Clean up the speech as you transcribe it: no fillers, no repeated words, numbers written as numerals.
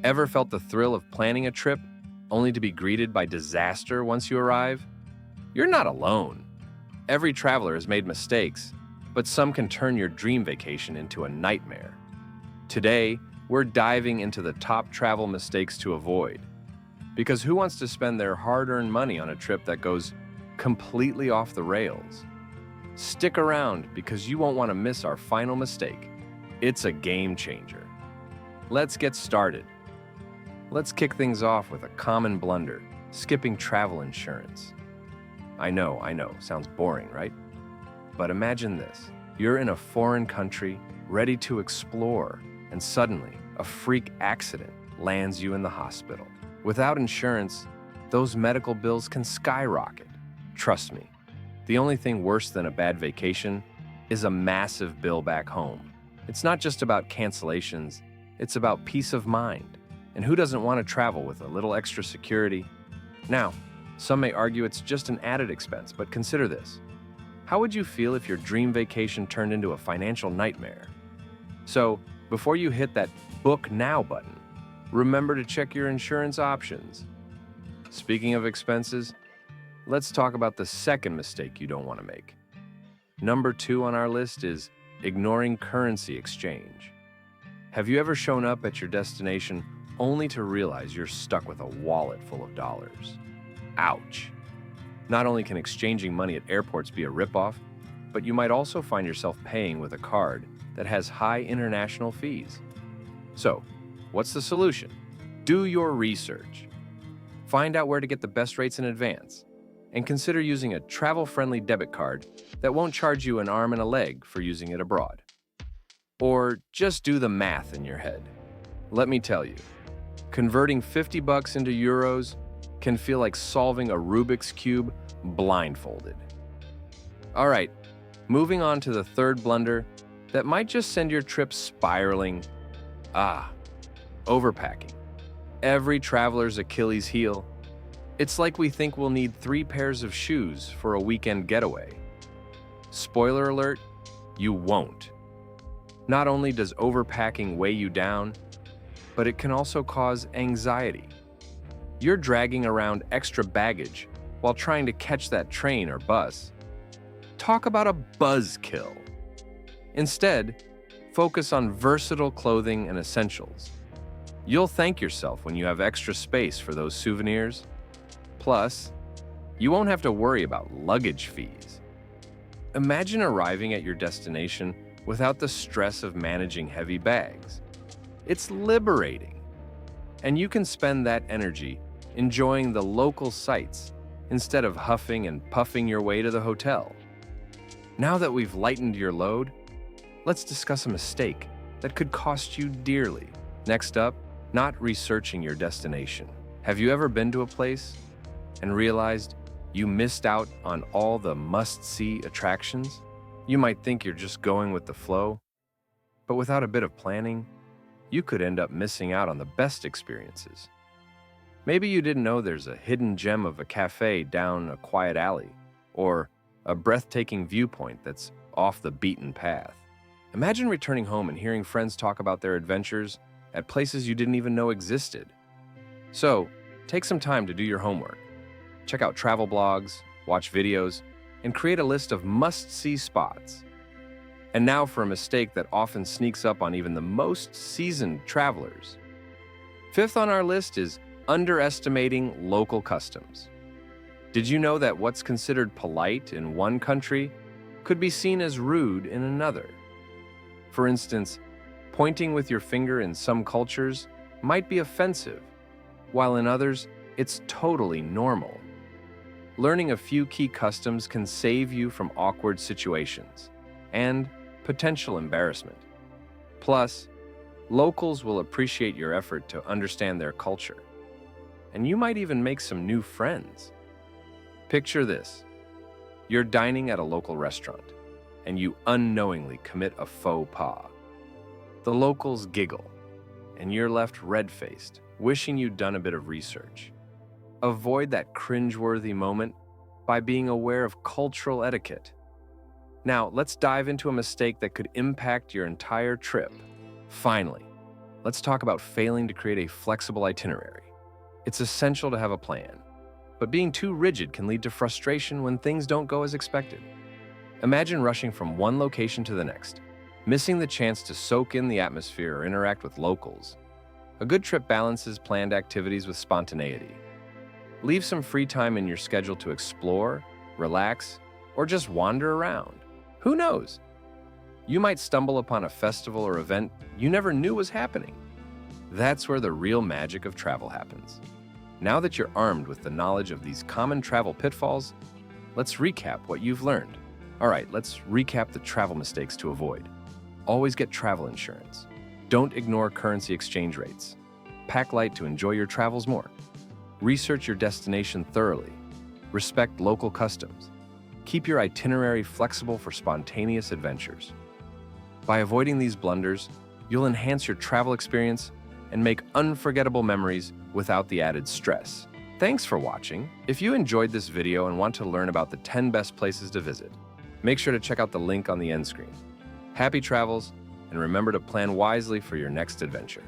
Ever felt the thrill of planning a trip only to be greeted by disaster once you arrive? You're not alone. Every traveler has made mistakes, but some can turn your dream vacation into a nightmare. Today, we're diving into the top travel mistakes to avoid. Because who wants to spend their hard-earned money on a trip that goes completely off the rails? Stick around because you won't want to miss our final mistake. It's a game changer. Let's get started. Let's kick things off with a common blunder, skipping travel insurance. I know, sounds boring, right? But imagine this. You're in a foreign country, ready to explore, and suddenly, a freak accident lands you in the hospital. Without insurance, those medical bills can skyrocket. Trust me, the only thing worse than a bad vacation is a massive bill back home. It's not just about cancellations, it's about peace of mind. And who doesn't want to travel with a little extra security? Now, some may argue it's just an added expense, but consider this. How would you feel if your dream vacation turned into a financial nightmare? So, before you hit that Book Now button, remember to check your insurance options. Speaking of expenses, let's talk about the second mistake you don't want to make. Number 2 on our list is ignoring currency exchange. Have you ever shown up at your destination only to realize you're stuck with a wallet full of dollars? Ouch! Not only can exchanging money at airports be a ripoff, but you might also find yourself paying with a card that has high international fees. So, what's the solution? Do your research. Find out where to get the best rates in advance, and consider using a travel-friendly debit card that won't charge you an arm and a leg for using it abroad. Or just do the math in your head. Let me tell you, converting $50 into euros can feel like solving a Rubik's Cube blindfolded. All right, moving on to the third blunder that might just send your trip spiraling. Overpacking. Every traveler's Achilles heel. It's like we think we'll need 3 pairs of shoes for a weekend getaway. Spoiler alert, you won't. Not only does overpacking weigh you down, but it can also cause anxiety. You're dragging around extra baggage while trying to catch that train or bus. Talk about a buzzkill. Instead, focus on versatile clothing and essentials. You'll thank yourself when you have extra space for those souvenirs. Plus, you won't have to worry about luggage fees. Imagine arriving at your destination without the stress of managing heavy bags. It's liberating. And you can spend that energy enjoying the local sights instead of huffing and puffing your way to the hotel. Now that we've lightened your load, let's discuss a mistake that could cost you dearly. Next up, not researching your destination. Have you ever been to a place and realized you missed out on all the must-see attractions? You might think you're just going with the flow, but without a bit of planning, you could end up missing out on the best experiences. Maybe you didn't know there's a hidden gem of a cafe down a quiet alley, or a breathtaking viewpoint that's off the beaten path. Imagine returning home and hearing friends talk about their adventures at places you didn't even know existed. So, take some time to do your homework. Check out travel blogs, watch videos, and create a list of must-see spots. And now for a mistake that often sneaks up on even the most seasoned travelers. Fifth on our list is underestimating local customs. Did you know that what's considered polite in one country could be seen as rude in another? For instance, pointing with your finger in some cultures might be offensive, while in others, it's totally normal. Learning a few key customs can save you from awkward situations and potential embarrassment. Plus, locals will appreciate your effort to understand their culture, and you might even make some new friends. Picture this. You're dining at a local restaurant, and you unknowingly commit a faux pas. The locals giggle, and you're left red-faced, wishing you'd done a bit of research. Avoid that cringeworthy moment by being aware of cultural etiquette. Now, let's dive into a mistake that could impact your entire trip. Finally, let's talk about failing to create a flexible itinerary. It's essential to have a plan, but being too rigid can lead to frustration when things don't go as expected. Imagine rushing from one location to the next, missing the chance to soak in the atmosphere or interact with locals. A good trip balances planned activities with spontaneity. Leave some free time in your schedule to explore, relax, or just wander around. Who knows? You might stumble upon a festival or event you never knew was happening. That's where the real magic of travel happens. Now that you're armed with the knowledge of these common travel pitfalls, let's recap what you've learned. All right, let's recap the travel mistakes to avoid. Always get travel insurance. Don't ignore currency exchange rates. Pack light to enjoy your travels more. Research your destination thoroughly. Respect local customs. Keep your itinerary flexible for spontaneous adventures. By avoiding these blunders, you'll enhance your travel experience and make unforgettable memories without the added stress. Thanks for watching. If you enjoyed this video and want to learn about the 10 best places to visit, make sure to check out the link on the end screen. Happy travels, and remember to plan wisely for your next adventure.